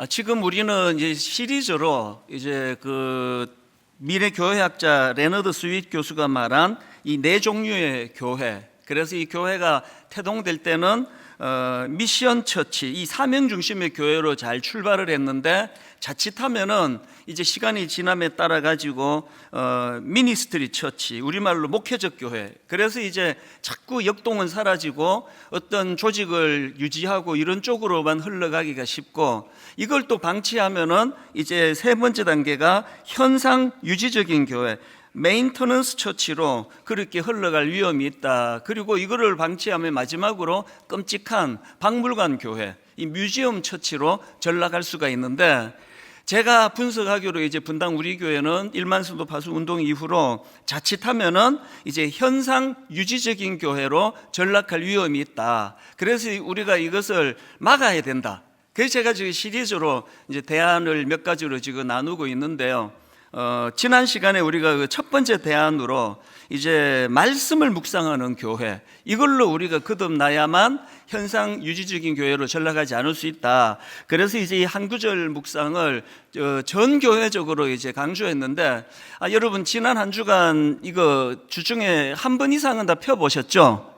지금 우리는 이제 시리즈로 이제 미래 교회학자 레너드 스윗 교수가 말한 이 네 종류의 교회. 그래서 이 교회가 태동될 때는 미션 처치, 이 사명 중심의 교회로 잘 출발을 했는데 자칫하면은 이제 시간이 지남에 따라 가지고 미니스트리 처치, 우리말로 목회적 교회. 그래서 이제 자꾸 역동은 사라지고 어떤 조직을 유지하고 이런 쪽으로만 흘러가기가 쉽고, 이걸 또 방치하면은 이제 세 번째 단계가 현상 유지적인 교회, 메인터넌스 처치로 그렇게 흘러갈 위험이 있다. 그리고 이거를 방치하면 마지막으로 끔찍한 박물관 교회, 이 뮤지엄 처치로 전락할 수가 있는데, 제가 분석하기로 이제 분당 우리 교회는 1만 성도 파수 운동 이후로 자칫하면은 이제 현상 유지적인 교회로 전락할 위험이 있다. 그래서 우리가 이것을 막아야 된다. 그래서 제가 지금 시리즈로 이제 대안을 몇 가지로 지금 나누고 있는데요. 지난 시간에 우리가 첫 번째 대안으로 이제 말씀을 묵상하는 교회, 이걸로 우리가 거듭나야만 현상 유지적인 교회로 전락하지 않을 수 있다. 그래서 이제 이 한 구절 묵상을 전 교회적으로 이제 강조했는데, 여러분 지난 한 주간 이거 주중에 한 번 이상은 다 펴보셨죠?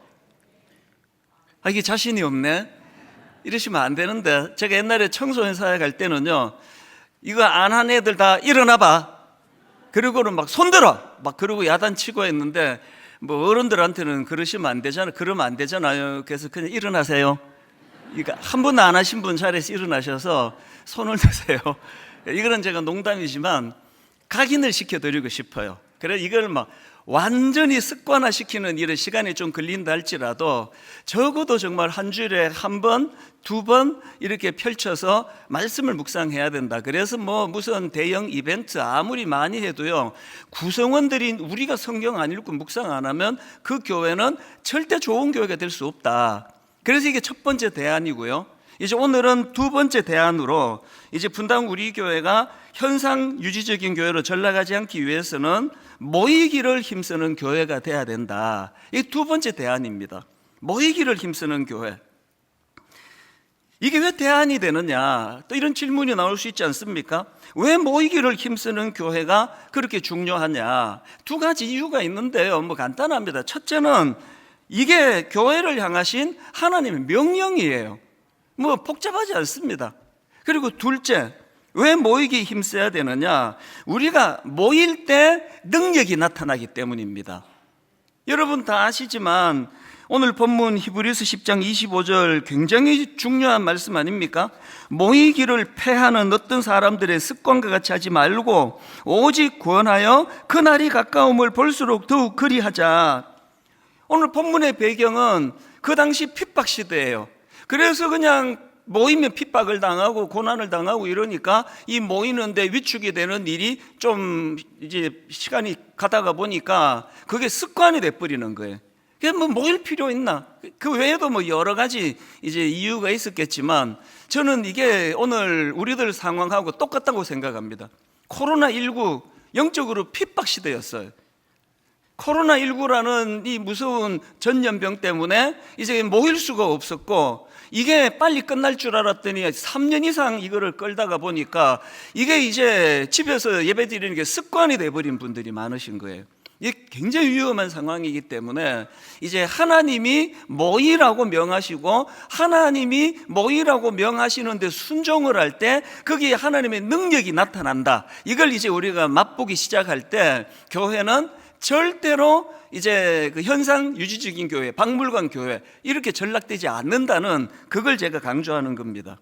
이게 자신이 없네. 이러시면 안 되는데, 제가 옛날에 청소년 사회 갈 때는요, 이거 안 한 애들 다 일어나봐. 그리고는 막 손들어! 막 그러고 야단치고 했는데, 뭐 어른들한테는 그러시면 안 되잖아요. 그러면 안 되잖아요. 그래서 그냥 일어나세요. 그러니까 한 번도 안 하신 분 자리에서 일어나셔서 손을 드세요. 이거는 제가 농담이지만 각인을 시켜드리고 싶어요. 그래 이걸 막 완전히 습관화시키는 이런 시간이 좀 걸린다 할지라도 적어도 정말 한 주일에 한 번, 두 번 이렇게 펼쳐서 말씀을 묵상해야 된다. 그래서 뭐 무슨 대형 이벤트 아무리 많이 해도요, 구성원들인 우리가 성경 안 읽고 묵상 안 하면 그 교회는 절대 좋은 교회가 될 수 없다. 그래서 이게 첫 번째 대안이고요. 이제 오늘은 두 번째 대안으로 이제 분당 우리 교회가 현상 유지적인 교회로 전락하지 않기 위해서는 모이기를 힘쓰는 교회가 돼야 된다. 이게 두 번째 대안입니다. 모이기를 힘쓰는 교회. 이게 왜 대안이 되느냐? 또 이런 질문이 나올 수 있지 않습니까? 왜 모이기를 힘쓰는 교회가 그렇게 중요하냐? 두 가지 이유가 있는데요. 뭐 간단합니다. 첫째는 이게 교회를 향하신 하나님의 명령이에요. 뭐 복잡하지 않습니다. 그리고 둘째, 왜 모이기에 힘써야 되느냐? 우리가 모일 때 능력이 나타나기 때문입니다. 여러분 다 아시지만 오늘 본문 히브리서 10장 25절 굉장히 중요한 말씀 아닙니까? 모이기를 패하는 어떤 사람들의 습관과 같이 하지 말고 오직 구원하여 그날이 가까움을 볼수록 더욱 그리하자. 오늘 본문의 배경은 그 당시 핍박 시대예요. 그래서 그냥 모이면 핍박을 당하고 고난을 당하고 이러니까 이 모이는데 위축이 되는 일이 좀 이제 시간이 가다가 보니까 그게 습관이 돼버리는 거예요. 그래서 뭐 모일 필요 있나? 그 외에도 뭐 여러 가지 이제 이유가 있었겠지만 저는 이게 오늘 우리들 상황하고 똑같다고 생각합니다. 코로나19 영적으로 핍박 시대였어요. 코로나19라는 이 무서운 전염병 때문에 이제 모일 수가 없었고, 이게 빨리 끝날 줄 알았더니 3년 이상 이거를 끌다가 보니까 이게 이제 집에서 예배 드리는 게 습관이 돼버린 분들이 많으신 거예요. 이게 굉장히 위험한 상황이기 때문에 이제 하나님이 모이라고 명하시고 하나님이 모이라고 명하시는데 순종을 할 때 거기에 하나님의 능력이 나타난다. 이걸 이제 우리가 맛보기 시작할 때 교회는 절대로 이제 그 현상 유지적인 교회, 박물관 교회 이렇게 전락되지 않는다는 그걸 제가 강조하는 겁니다.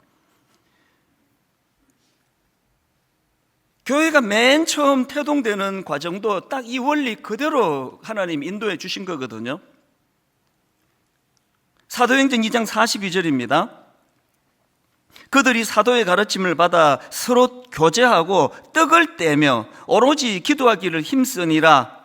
교회가 맨 처음 태동되는 과정도 딱 이 원리 그대로 하나님 인도해 주신 거거든요. 사도행전 2장 42절입니다. 그들이 사도의 가르침을 받아 서로 교제하고 떡을 떼며 오로지 기도하기를 힘쓰니라.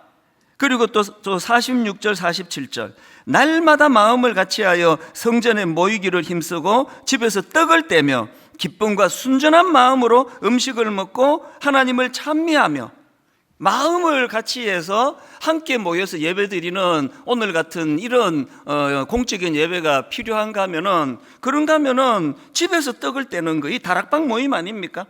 그리고 또 46절 47절 날마다 마음을 같이하여 성전에 모이기를 힘쓰고 집에서 떡을 떼며 기쁨과 순전한 마음으로 음식을 먹고 하나님을 찬미하며. 마음을 같이 해서 함께 모여서 예배드리는 오늘 같은 이런 공적인 예배가 필요한가 하면은, 그런가 하면은 집에서 떡을 떼는 거, 이 다락방 모임 아닙니까?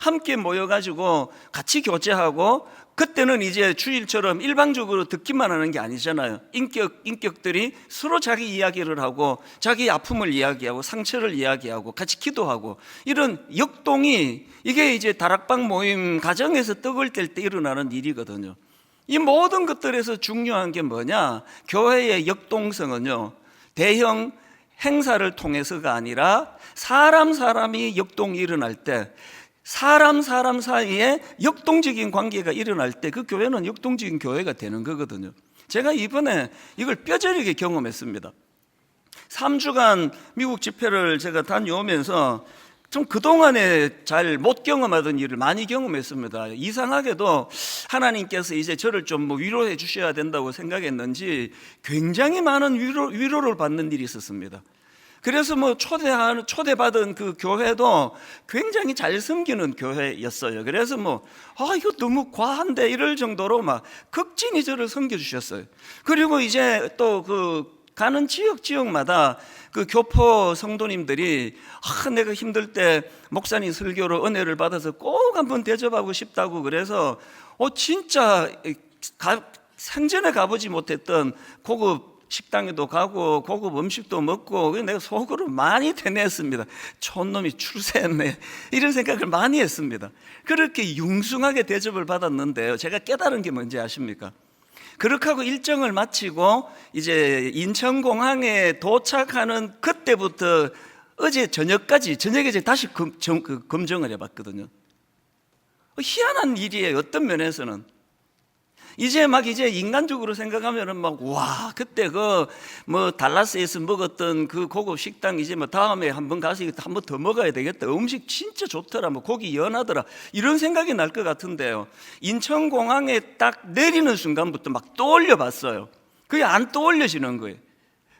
함께 모여가지고 같이 교제하고, 그때는 이제 주일처럼 일방적으로 듣기만 하는 게 아니잖아요. 인격들이 서로 자기 이야기를 하고, 자기 아픔을 이야기하고, 상처를 이야기하고, 같이 기도하고, 이런 역동이, 이게 이제 다락방 모임 가정에서 떡을 뗄 때 일어나는 일이거든요. 이 모든 것들에서 중요한 게 뭐냐? 교회의 역동성은요, 대형 행사를 통해서가 아니라 사람이 역동이 일어날 때, 사람 사이에 역동적인 관계가 일어날 때 그 교회는 역동적인 교회가 되는 거거든요. 제가 이번에 이걸 뼈저리게 경험했습니다. 3주간 미국 집회를 제가 다녀오면서 좀 그동안에 잘 못 경험하던 일을 많이 경험했습니다. 이상하게도 하나님께서 이제 저를 좀 위로해 주셔야 된다고 생각했는지 굉장히 많은 위로를 받는 일이 있었습니다. 그래서 초대받은 그 교회도 굉장히 잘 섬기는 교회였어요. 그래서 이거 너무 과한데 이럴 정도로 막 극진히 저를 섬겨주셨어요. 그리고 이제 또 가는 지역마다 그 교포 성도님들이 내가 힘들 때 목사님 설교로 은혜를 받아서 꼭 한번 대접하고 싶다고, 그래서 진짜 생전에 가보지 못했던 고급 식당에도 가고 고급 음식도 먹고, 내가 속으로 많이 되뇌었습니다. 촌놈이 출세했네, 이런 생각을 많이 했습니다. 그렇게 융숭하게 대접을 받았는데요, 제가 깨달은 게 뭔지 아십니까? 그렇게 하고 일정을 마치고 이제 인천공항에 도착하는 그때부터 어제 저녁까지, 저녁에 이제 다시 검증을 해봤거든요. 희한한 일이에요. 어떤 면에서는 이제 인간적으로 생각하면은 와, 그때 달라스에서 먹었던 그 고급 식당 이제 다음에 한번 가서 한번 더 먹어야 되겠다. 음식 진짜 좋더라. 고기 연하더라. 이런 생각이 날 것 같은데요. 인천공항에 딱 내리는 순간부터 떠올려 봤어요. 그게 안 떠올려지는 거예요.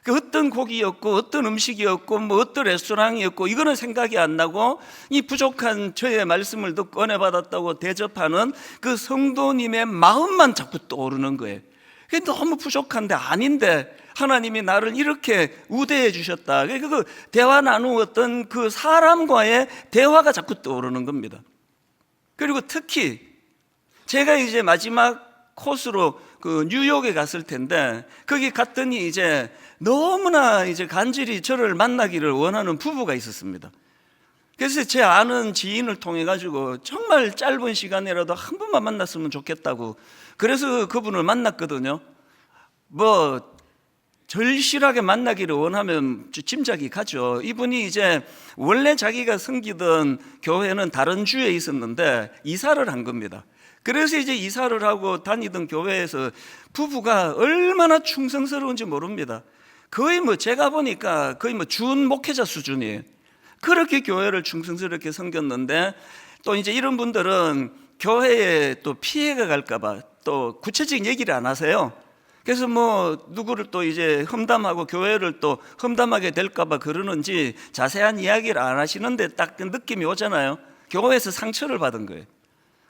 그 어떤 고기였고, 어떤 음식이었고, 어떤 레스토랑이었고, 이거는 생각이 안 나고, 이 부족한 저의 말씀을 듣고 은혜 받았다고 대접하는 그 성도님의 마음만 자꾸 떠오르는 거예요. 그게 너무 부족한데, 아닌데, 하나님이 나를 이렇게 우대해 주셨다. 그 대화 나누었던 그 사람과의 대화가 자꾸 떠오르는 겁니다. 그리고 특히, 제가 이제 마지막 코스로 뉴욕에 갔을 텐데, 거기 갔더니 이제 너무나 이제 간절히 저를 만나기를 원하는 부부가 있었습니다. 그래서 제 아는 지인을 통해 가지고 정말 짧은 시간이라도 한 번만 만났으면 좋겠다고, 그래서 그분을 만났거든요. 절실하게 만나기를 원하면 짐작이 가죠. 이분이 이제 원래 자기가 섬기던 교회는 다른 주에 있었는데 이사를 한 겁니다. 그래서 이제 이사를 하고 다니던 교회에서 부부가 얼마나 충성스러운지 모릅니다. 거의 제가 보니까 거의 준 목회자 수준이에요. 그렇게 교회를 충성스럽게 섬겼는데, 또 이제 이런 분들은 교회에 또 피해가 갈까봐 또 구체적인 얘기를 안 하세요. 그래서 누구를 또 이제 험담하고 교회를 또 험담하게 될까봐 그러는지 자세한 이야기를 안 하시는데 딱 그 느낌이 오잖아요. 교회에서 상처를 받은 거예요.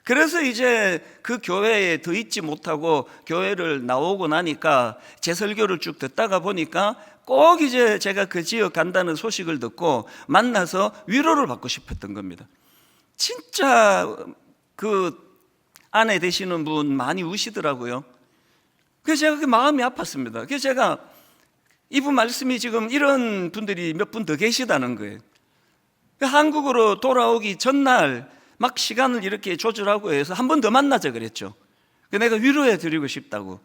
그래서 이제 그 교회에 더 있지 못하고 교회를 나오고 나니까 제 설교를 쭉 듣다가 보니까 꼭 이제 제가 그 지역 간다는 소식을 듣고 만나서 위로를 받고 싶었던 겁니다. 진짜 그 아내 되시는 분 많이 우시더라고요. 그래서 제가 그 마음이 아팠습니다. 그래서 제가 이분 말씀이 지금 이런 분들이 몇 분 더 계시다는 거예요. 한국으로 돌아오기 전날 시간을 이렇게 조절하고 해서 한 번 더 만나자 그랬죠. 내가 위로해 드리고 싶다고.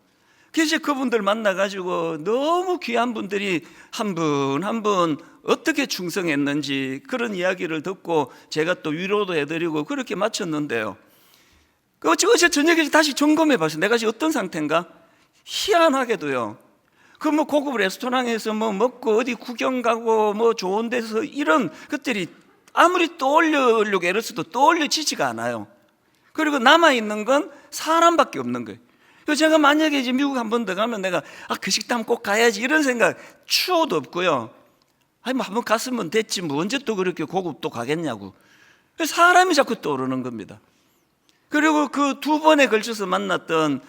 그래서 그분들 만나가지고 너무 귀한 분들이 한 분 한 분 어떻게 충성했는지 그런 이야기를 듣고 제가 또 위로도 해드리고 그렇게 마쳤는데요. 어제 저녁에 다시 점검해 봤어요. 내가 지금 어떤 상태인가? 희한하게도요. 고급 레스토랑에서 먹고 어디 구경 가고 좋은 데서 이런 것들이 아무리 떠올리려고 애를 써도 떠올려지지가 않아요. 그리고 남아있는 건 사람밖에 없는 거예요. 그래서 제가 만약에 이제 미국 한 번 더 가면 내가 그 식당 꼭 가야지 이런 생각 추호도 없고요. 한번 갔으면 됐지 언제 또 그렇게 고급 또 가겠냐고. 사람이 자꾸 떠오르는 겁니다. 그리고 그 두 번에 걸쳐서 만났던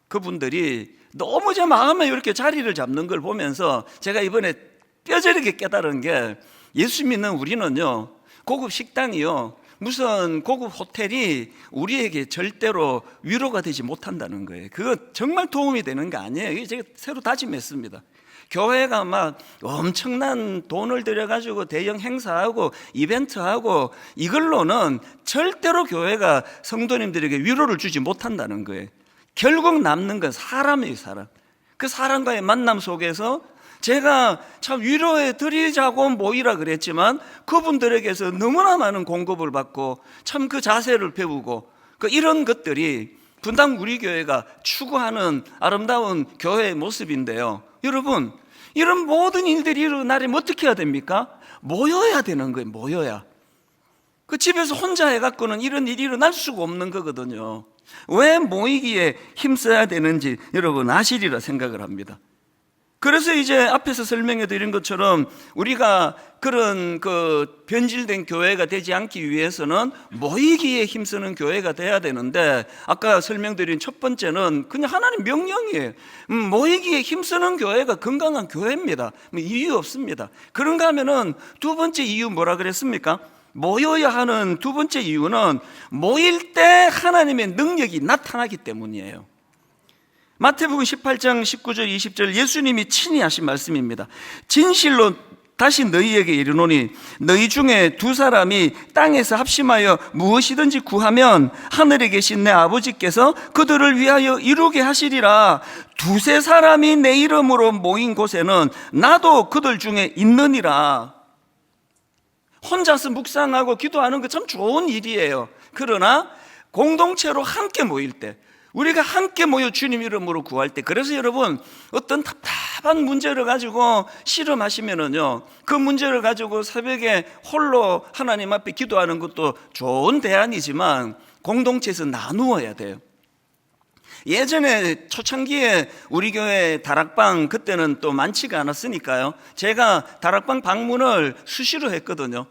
그분들이 너무 제 마음에 이렇게 자리를 잡는 걸 보면서 제가 이번에 뼈저리게 깨달은 게, 예수 믿는 우리는요, 고급 식당이요, 무슨 고급 호텔이 우리에게 절대로 위로가 되지 못한다는 거예요. 그거 정말 도움이 되는 게 아니에요. 이게 제가 새로 다짐했습니다. 교회가 막 엄청난 돈을 들여가지고 대형 행사하고 이벤트하고 이걸로는 절대로 교회가 성도님들에게 위로를 주지 못한다는 거예요. 결국 남는 건 사람이에요, 사람. 그 사람과의 만남 속에서 제가 참 위로해 드리자고 모이라 그랬지만 그분들에게서 너무나 많은 공급을 받고 참 그 자세를 배우고 이런 것들이 분당 우리 교회가 추구하는 아름다운 교회의 모습인데요. 여러분, 이런 모든 일들이 일어나려면 어떻게 해야 됩니까? 모여야 되는 거예요. 모여야. 그 집에서 혼자 해갖고는 이런 일이 일어날 수가 없는 거거든요. 왜 모이기에 힘써야 되는지 여러분 아시리라 생각을 합니다. 그래서 이제 앞에서 설명해 드린 것처럼 우리가 그런 변질된 교회가 되지 않기 위해서는 모이기에 힘쓰는 교회가 돼야 되는데, 아까 설명드린 첫 번째는 그냥 하나님 명령이에요. 모이기에 힘쓰는 교회가 건강한 교회입니다. 이유 없습니다. 그런가 하면은 두 번째 이유 뭐라 그랬습니까? 모여야 하는 두 번째 이유는 모일 때 하나님의 능력이 나타나기 때문이에요. 마태복음 18장 19절 20절 예수님이 친히 하신 말씀입니다. 진실로 다시 너희에게 이르노니 너희 중에 두 사람이 땅에서 합심하여 무엇이든지 구하면 하늘에 계신 내 아버지께서 그들을 위하여 이루게 하시리라. 두세 사람이 내 이름으로 모인 곳에는 나도 그들 중에 있느니라. 혼자서 묵상하고 기도하는 거 참 좋은 일이에요. 그러나 공동체로 함께 모일 때, 우리가 함께 모여 주님 이름으로 구할 때, 그래서 여러분 어떤 답답한 문제를 가지고 씨름하시면은요, 그 문제를 가지고 새벽에 홀로 하나님 앞에 기도하는 것도 좋은 대안이지만 공동체에서 나누어야 돼요. 예전에 초창기에 우리 교회 다락방, 그때는 또 많지가 않았으니까요, 제가 다락방 방문을 수시로 했거든요.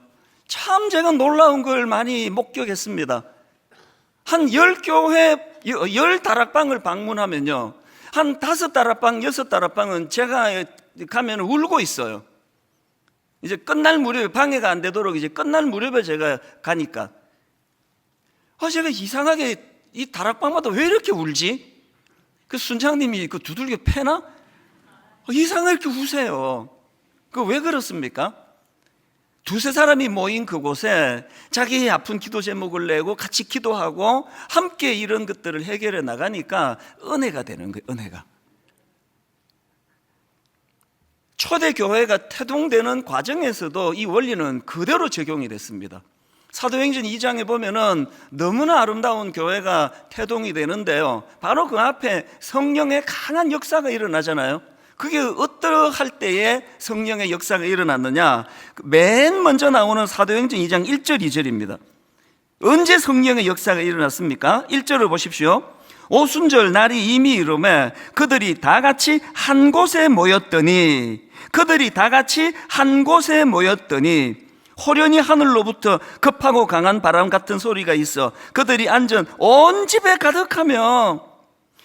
참 제가 놀라운 걸 많이 목격했습니다. 한 10교회 10다락방을 방문하면요, 한 5다락방 6다락방은 제가 가면 울고 있어요. 이제 끝날 무렵에, 방해가 안 되도록 이제 끝날 무렵에 제가 가니까 제가 이상하게 이 다락방마다 왜 이렇게 울지? 그 순장님이 그 두들겨 패나? 이상하게 이렇게 우세요. 그 왜 그렇습니까? 두세 사람이 모인 그곳에 자기의 아픈 기도 제목을 내고 같이 기도하고 함께 이런 것들을 해결해 나가니까 은혜가 되는 거예요. 은혜가. 초대교회가 태동되는 과정에서도 이 원리는 그대로 적용이 됐습니다. 사도행전 2장에 보면은 너무나 아름다운 교회가 태동이 되는데요, 바로 그 앞에 성령의 강한 역사가 일어나잖아요. 그게 어떠할 때에 성령의 역사가 일어났느냐? 맨 먼저 나오는 사도행전 2장 1절 2절입니다. 언제 성령의 역사가 일어났습니까? 1절을 보십시오. 오순절 날이 이미 이르매 그들이 다 같이 한 곳에 모였더니, 그들이 다 같이 한 곳에 모였더니 호련히 하늘로부터 급하고 강한 바람 같은 소리가 있어 그들이 앉은 온 집에 가득하며.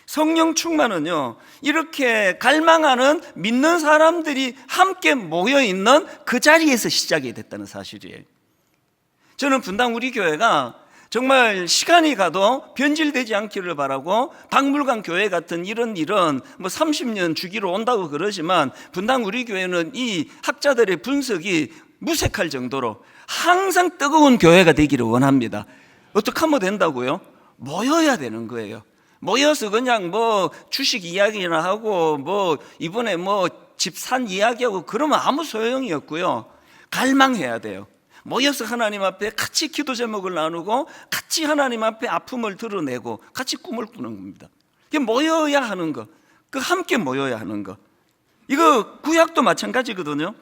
성령 충만은요, 이렇게 갈망하는 믿는 사람들이 함께 모여있는 그 자리에서 시작이 됐다는 사실이에요. 저는 분당 우리 교회가 정말 시간이 가도 변질되지 않기를 바라고, 박물관 교회 같은 이런 일은 30년 주기로 온다고 그러지만 분당 우리 교회는 이 학자들의 분석이 무색할 정도로 항상 뜨거운 교회가 되기를 원합니다. 어떻게 하면 된다고요? 모여야 되는 거예요. 모여서 그냥 주식 이야기나 하고 이번에 집 산 이야기하고 그러면 아무 소용이 없고요. 갈망해야 돼요. 모여서 하나님 앞에 같이 기도 제목을 나누고 같이 하나님 앞에 아픔을 드러내고 같이 꿈을 꾸는 겁니다. 이게 모여야 하는 거, 그 함께 모여야 하는 거. 이거 구약도 마찬가지거든요.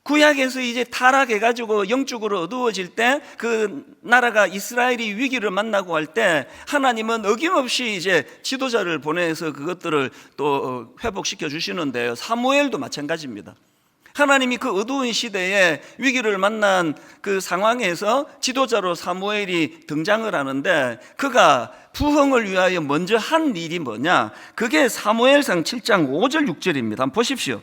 구약에서 이제 타락해가지고 영적으로 어두워질 때, 그 나라가 이스라엘이 위기를 만나고 할 때 하나님은 어김없이 이제 지도자를 보내서 그것들을 또 회복시켜 주시는데요, 사무엘도 마찬가지입니다. 하나님이 그 어두운 시대에 위기를 만난 그 상황에서 지도자로 사무엘이 등장을 하는데, 그가 부흥을 위하여 먼저 한 일이 뭐냐? 그게 사무엘상 7장 5절 6절입니다. 한번 보십시오.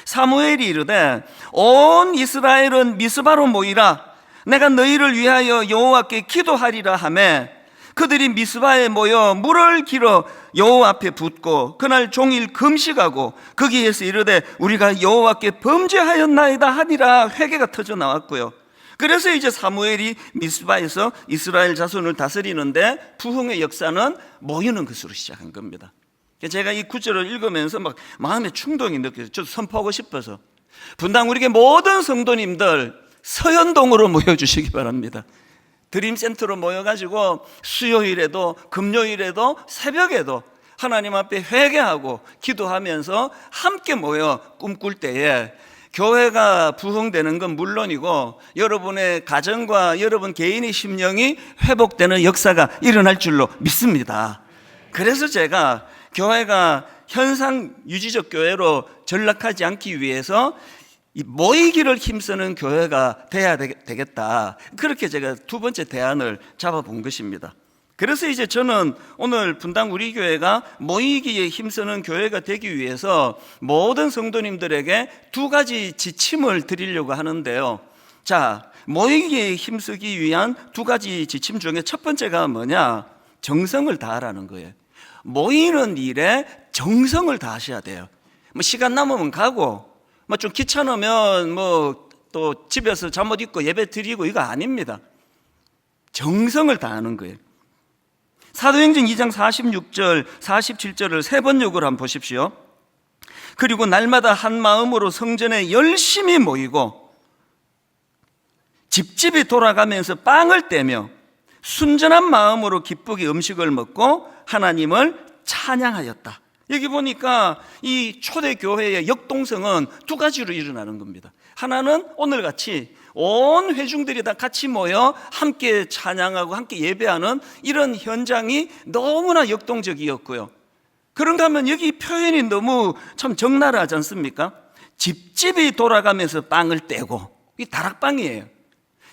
사무엘이 이르되 온 이스라엘은 미스바로 모이라. 내가 너희를 위하여 여호와께 기도하리라 하매 그들이 미스바에 모여 물을 길어 여호와 앞에 붓고 그날 종일 금식하고 거기에서 이르되 우리가 여호와께 범죄하였나이다 하니라 회개가 터져 나왔고요. 그래서 이제 사무엘이 미스바에서 이스라엘 자손을 다스리는데 부흥의 역사는 모이는 것으로 시작한 겁니다. 제가 이 구절을 읽으면서 막 마음에 충동이 느껴져요. 저도 선포하고 싶어서 분당 우리에게 모든 성도님들 서현동으로 모여주시기 바랍니다. 드림센터로 모여가지고 수요일에도 금요일에도 새벽에도 하나님 앞에 회개하고 기도하면서 함께 모여 꿈꿀 때에 교회가 부흥되는 건 물론이고 여러분의 가정과 여러분 개인의 심령이 회복되는 역사가 일어날 줄로 믿습니다. 그래서 제가 교회가 현상 유지적 교회로 전락하지 않기 위해서 모이기를 힘쓰는 교회가 돼야 되겠다. 그렇게 제가 두 번째 대안을 잡아본 것입니다. 그래서 이제 저는 오늘 분당 우리 교회가 모이기에 힘쓰는 교회가 되기 위해서 모든 성도님들에게 두 가지 지침을 드리려고 하는데요. 자, 모이기에 힘쓰기 위한 두 가지 지침 중에 첫 번째가 뭐냐? 정성을 다하라는 거예요. 모이는 일에 정성을 다하셔야 돼요. 뭐 시간 남으면 가고 뭐 좀 귀찮으면 뭐 또 집에서 잠옷 입고 예배 드리고 이거 아닙니다. 정성을 다하는 거예요. 사도행전 2장 46절 47절을 세 번역으로 한번 보십시오. 그리고 날마다 한 마음으로 성전에 열심히 모이고 집집이 돌아가면서 빵을 떼며 순전한 마음으로 기쁘게 음식을 먹고 하나님을 찬양하였다. 여기 보니까 이 초대교회의 역동성은 두 가지로 일어나는 겁니다. 하나는 오늘같이 온 회중들이 다 같이 모여 함께 찬양하고 함께 예배하는 이런 현장이 너무나 역동적이었고요. 그런가 하면 여기 표현이 너무 참 적나라하지 않습니까? 집집이 돌아가면서 빵을 떼고, 이 다락방이에요.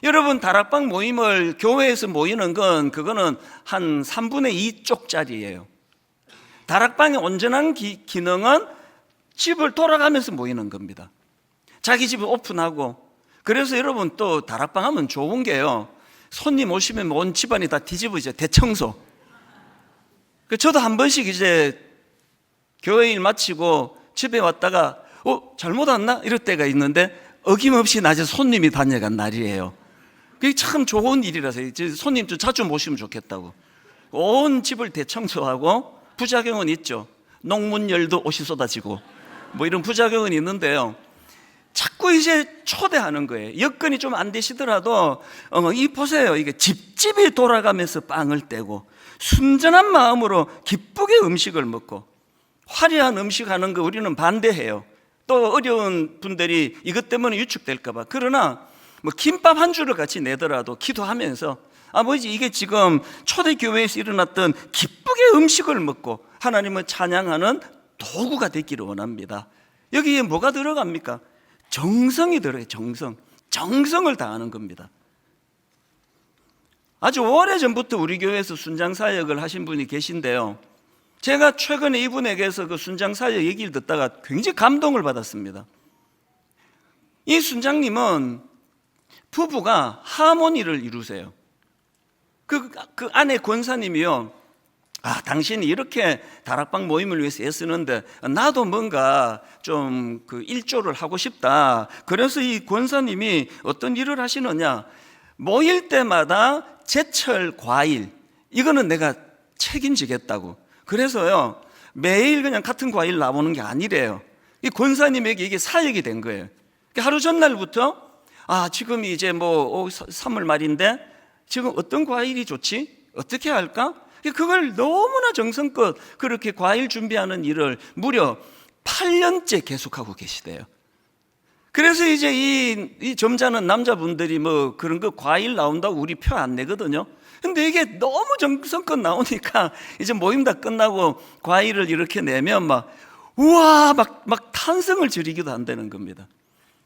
여러분, 다락방 모임을 교회에서 모이는 건 그거는 한 3분의 2쪽짜리예요. 다락방의 온전한 기능은 집을 돌아가면서 모이는 겁니다. 자기 집을 오픈하고. 그래서 여러분 또 다락방 하면 좋은 게요, 손님 오시면 온 집안이 다 뒤집어져. 대청소. 저도 한 번씩 이제 교회 일 마치고 집에 왔다가 잘못 왔나? 이럴 때가 있는데 어김없이 낮에 손님이 다녀간 날이에요. 그게 참 좋은 일이라서 손님 좀 자주 모시면 좋겠다고 온 집을 대청소하고. 부작용은 있죠. 농문열도 옷이 쏟아지고 뭐 이런 부작용은 있는데요, 자꾸 이제 초대하는 거예요. 여건이 좀 안 되시더라도 이 보세요. 이게 집집이 돌아가면서 빵을 떼고 순전한 마음으로 기쁘게 음식을 먹고. 화려한 음식 하는 거 우리는 반대해요. 또 어려운 분들이 이것 때문에 위축될까 봐. 그러나 뭐 김밥 한 줄을 같이 내더라도 기도하면서 아버지, 이게 지금 초대교회에서 일어났던 기쁘게 음식을 먹고 하나님을 찬양하는 도구가 되기를 원합니다. 여기에 뭐가 들어갑니까? 정성이 들어가요. 정성을 다하는 겁니다. 아주 오래전부터 우리 교회에서 순장사역을 하신 분이 계신데요, 제가 최근에 이분에게서 그 순장사역 얘기를 듣다가 굉장히 감동을 받았습니다. 이 순장님은 부부가 하모니를 이루세요. 그 아내 권사님이요, 당신이 이렇게 다락방 모임을 위해서 애쓰는데 나도 뭔가 좀 그 일조를 하고 싶다. 그래서 이 권사님이 어떤 일을 하시느냐, 모일 때마다 제철 과일, 이거는 내가 책임지겠다고. 그래서요, 매일 그냥 같은 과일 나오는 게 아니래요. 이 권사님에게 이게 사역이 된 거예요. 하루 전날부터 지금이 이제 뭐 3월 말인데 지금 어떤 과일이 좋지? 어떻게 할까? 그걸 너무나 정성껏 그렇게 과일 준비하는 일을 무려 8년째 계속하고 계시대요. 그래서 이제 이 점잖은 남자분들이 뭐 그런 거 과일 나온다고 우리 표 안 내거든요. 근데 이게 너무 정성껏 나오니까 이제 모임 다 끝나고 과일을 이렇게 내면 막 우와 막 탄성을 지르기도 한다는 겁니다.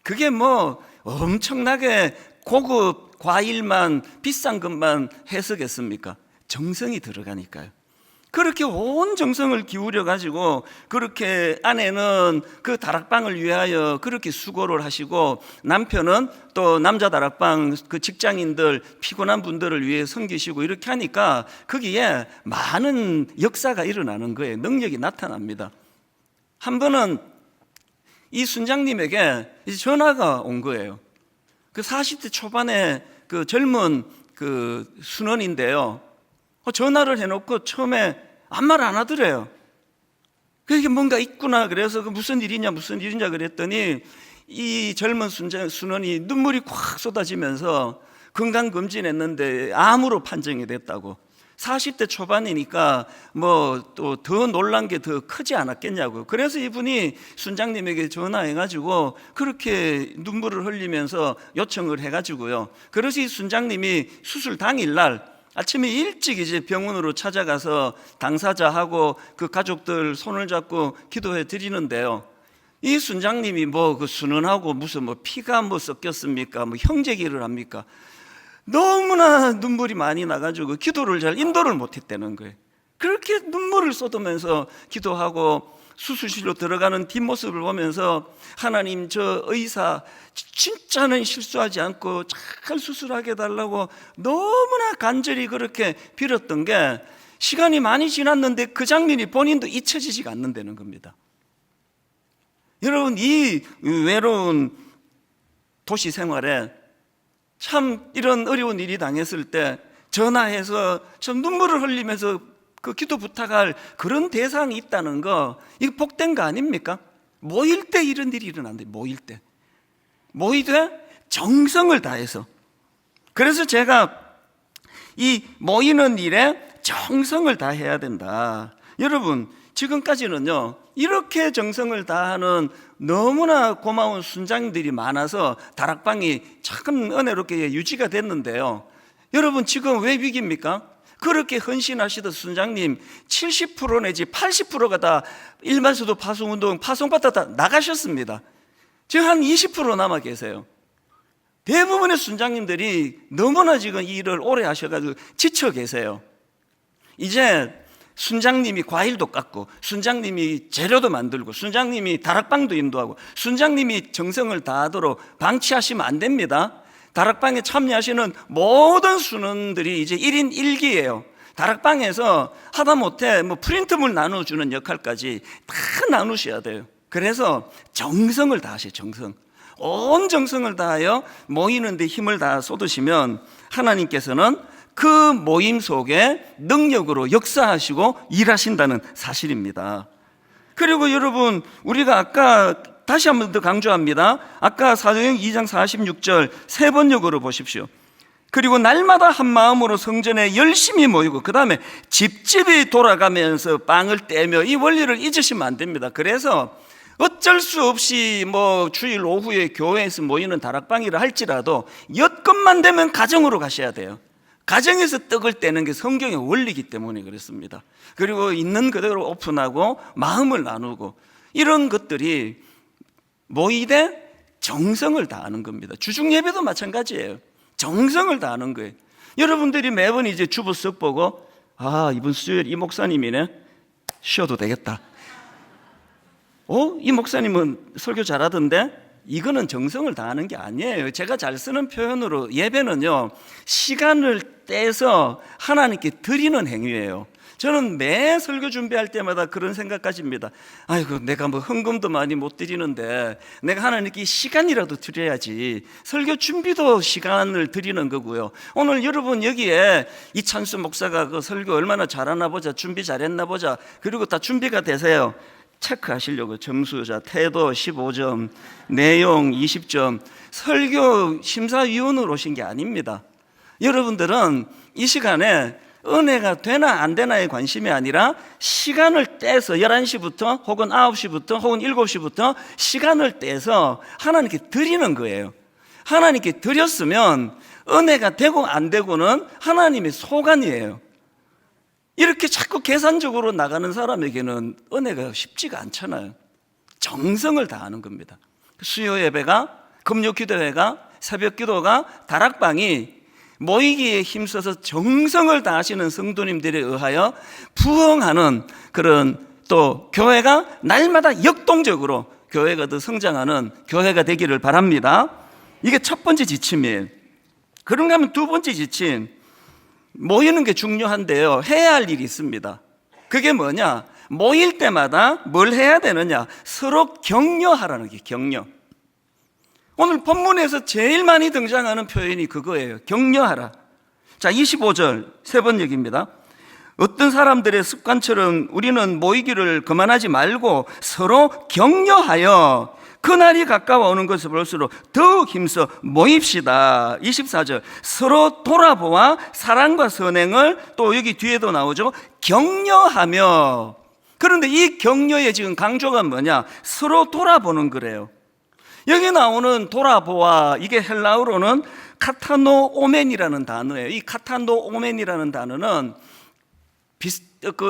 그게 뭐 엄청나게 고급 과일만 비싼 것만 해서겠습니까? 정성이 들어가니까요. 그렇게 온 정성을 기울여 가지고 그렇게 아내는 그 다락방을 위하여 그렇게 수고를 하시고, 남편은 또 남자 다락방 그 직장인들 피곤한 분들을 위해 섬기시고, 이렇게 하니까 거기에 많은 역사가 일어나는 거예요. 능력이 나타납니다. 한 번은 이 순장님에게 이제 전화가 온 거예요. 그 40대 초반의 그 젊은 그 순원인데요. 전화를 해놓고 처음에 아무 말 안 하더래요. 그게 뭔가 있구나. 그래서 그 무슨 일이냐 그랬더니 이 젊은 순원이 눈물이 콱 쏟아지면서 건강검진했는데 암으로 판정이 됐다고. 40대 초반이니까 뭐 또 더 놀란 게 더 크지 않았겠냐고. 그래서 이분이 순장님에게 전화해가지고 그렇게 눈물을 흘리면서 요청을 해가지고요. 그래서 이 순장님이 수술 당일날 아침에 일찍 이제 병원으로 찾아가서 당사자하고 그 가족들 손을 잡고 기도해 드리는데요. 이 순장님이 뭐 그 순원하고 무슨 뭐 피가 뭐 섞였습니까? 뭐 형제기를 합니까? 너무나 눈물이 많이 나가지고 기도를 잘 인도를 못했다는 거예요. 그렇게 눈물을 쏟으면서 기도하고 수술실로 들어가는 뒷모습을 보면서 하나님, 저 의사 진짜는 실수하지 않고 잘 수술하게 해달라고 너무나 간절히 그렇게 빌었던 게, 시간이 많이 지났는데 그 장면이 본인도 잊혀지지가 않는다는 겁니다. 여러분, 이 외로운 도시 생활에 참 이런 어려운 일이 당했을 때 전화해서 참 눈물을 흘리면서 그 기도 부탁할 그런 대상이 있다는 거, 이거 복된 거 아닙니까? 모일 때 이런 일이 일어난대. 모이되 정성을 다해서. 그래서 제가 이 모이는 일에 정성을 다해야 된다. 여러분, 지금까지는요 이렇게 정성을 다하는 너무나 고마운 순장들이 많아서 다락방이 참 은혜롭게 유지가 됐는데요. 여러분, 지금 왜 위기입니까? 그렇게 헌신하시던 순장님 70% 내지 80%가 다 일반수도 파송운동 파송받다 다 나가셨습니다. 지금 한 20% 남아 계세요. 대부분의 순장님들이 너무나 지금 이 일을 오래 하셔가지고 지쳐 계세요. 이제 순장님이 과일도 깎고, 순장님이 재료도 만들고, 순장님이 다락방도 인도하고, 순장님이 정성을 다하도록 방치하시면 안 됩니다. 다락방에 참여하시는 모든 순원들이 이제 1인 1기예요. 다락방에서 하다못해 뭐 프린트물 나눠주는 역할까지 다 나누셔야 돼요. 그래서 정성을 다하세요. 온 정성을 다하여 모이는 데 힘을 다 쏟으시면 하나님께서는 그 모임 속에 능력으로 역사하시고 일하신다는 사실입니다. 그리고 여러분, 우리가 아까 다시 한 번 더 강조합니다. 아까 사도행 2장 46절 세 번역으로 보십시오. 그리고 날마다 한 마음으로 성전에 열심히 모이고, 그 다음에 집집이 돌아가면서 빵을 떼며, 이 원리를 잊으시면 안 됩니다. 그래서 어쩔 수 없이 뭐 주일 오후에 교회에서 모이는 다락방이라 할지라도 여건만 되면 가정으로 가셔야 돼요. 가정에서 떡을 떼는 게 성경의 원리이기 때문에 그렇습니다. 그리고 있는 그대로 오픈하고 마음을 나누고, 이런 것들이 모이되 정성을 다하는 겁니다. 주중 예배도 마찬가지예요. 정성을 다하는 거예요. 여러분들이 매번 이제 주보 쓱 보고, 아, 이번 수요일 이 목사님이네, 쉬어도 되겠다. 이 목사님은 설교 잘하던데? 이거는 정성을 다하는 게 아니에요. 제가 잘 쓰는 표현으로 예배는요, 시간을 떼서 하나님께 드리는 행위예요. 저는 매 설교 준비할 때마다 그런 생각까지입니다. 아이고, 내가 뭐 헌금도 많이 못 드리는데 내가 하나님께 시간이라도 드려야지. 설교 준비도 시간을 드리는 거고요. 오늘 여러분 여기에 이찬수 목사가 그 설교 얼마나 잘하나 보자, 준비 잘했나 보자, 그리고 다 준비가 되세요. 체크하시려고 점수자 태도 15점, 내용 20점, 설교 심사위원으로 오신 게 아닙니다. 여러분들은 이 시간에 은혜가 되나 안 되나에 관심이 아니라 시간을 떼서 11시부터 혹은 9시부터 혹은 7시부터 시간을 떼서 하나님께 드리는 거예요. 하나님께 드렸으면 은혜가 되고 안 되고는 하나님의 소관이에요. 이렇게 자꾸 계산적으로 나가는 사람에게는 은혜가 쉽지가 않잖아요. 정성을 다하는 겁니다. 수요 예배가, 금요 기도회가, 새벽 기도가, 다락방이 모이기에 힘써서 정성을 다하시는 성도님들에 의하여 부흥하는 그런, 또 교회가 날마다 역동적으로 교회가 더 성장하는 교회가 되기를 바랍니다. 이게 첫 번째 지침이에요. 그런가 하면 두 번째 지침, 모이는 게 중요한데요, 해야 할 일이 있습니다. 그게 뭐냐? 모일 때마다 뭘 해야 되느냐? 서로 격려하라는 게, 격려. 오늘 본문에서 제일 많이 등장하는 표현이 그거예요. 격려하라. 자, 25절 세 번 얘기입니다. 어떤 사람들의 습관처럼 우리는 모이기를 그만하지 말고 서로 격려하여 그날이 가까워오는 것을 볼수록 더욱 힘써 모입시다. 24절 서로 돌아보아 사랑과 선행을, 또 여기 뒤에도 나오죠, 격려하며. 그런데 이 격려의 지금 강조가 뭐냐? 서로 돌아보는 거래요. 여기 나오는 돌아보아, 이게 헬라어로는 카타노오멘이라는 단어예요. 이 카타노오멘이라는 단어는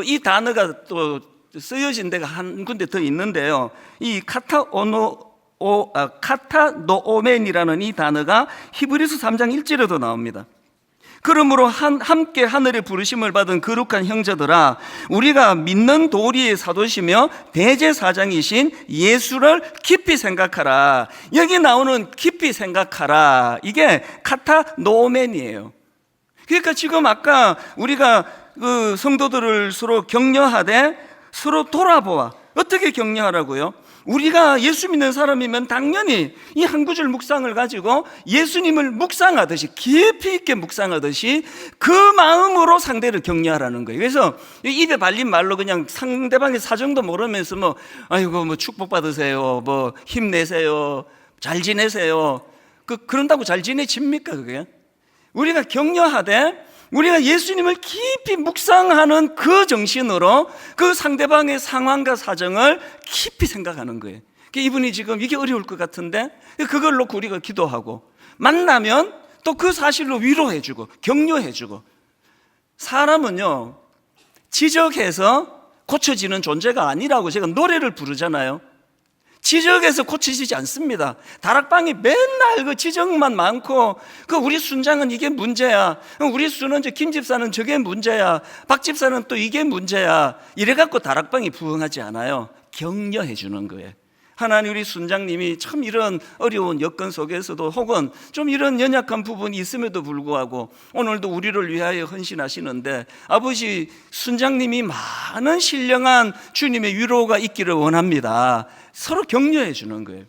이 단어가 또 쓰여진 데가 한 군데 더 있는데요, 이 카타노오멘이라는 이 단어가 히브리서 3장 1절에도 나옵니다. 그러므로 함께 하늘의 부르심을 받은 거룩한 형제들아, 우리가 믿는 도리의 사도시며 대제사장이신 예수를 깊이 생각하라. 여기 나오는 깊이 생각하라, 이게 카타노멘이에요. 그러니까 지금 아까 우리가 그 성도들을 서로 격려하되 서로 돌아보아. 어떻게 격려하라고요? 우리가 예수 믿는 사람이면 당연히 이 한 구절 묵상을 가지고 예수님을 묵상하듯이, 깊이 있게 묵상하듯이 그 마음으로 상대를 격려하라는 거예요. 그래서 입에 발린 말로 그냥 상대방의 사정도 모르면서 뭐 아이고 뭐 축복받으세요, 뭐 힘내세요, 잘 지내세요, 그런다고 잘 지내집니까 그게? 우리가 격려하되 우리가 예수님을 깊이 묵상하는 그 정신으로 그 상대방의 상황과 사정을 깊이 생각하는 거예요. 이분이 지금 이게 어려울 것 같은데 그걸 놓고 우리가 기도하고, 만나면 또 그 사실로 위로해주고 격려해주고. 사람은요, 지적해서 고쳐지는 존재가 아니라고 제가 노래를 부르잖아요. 지적에서 고쳐지지 않습니다. 다락방이 맨날 그 지적만 많고, 우리 순장은 이게 문제야, 우리 수는 김 집사는 저게 문제야, 박 집사는 또 이게 문제야, 이래갖고 다락방이 부흥하지 않아요. 격려해 주는 거예요. 하나님, 우리 순장님이 참 이런 어려운 여건 속에서도, 혹은 좀 이런 연약한 부분이 있음에도 불구하고 오늘도 우리를 위하여 헌신하시는데, 아버지, 순장님이 많은 신령한 주님의 위로가 있기를 원합니다. 서로 격려해 주는 거예요.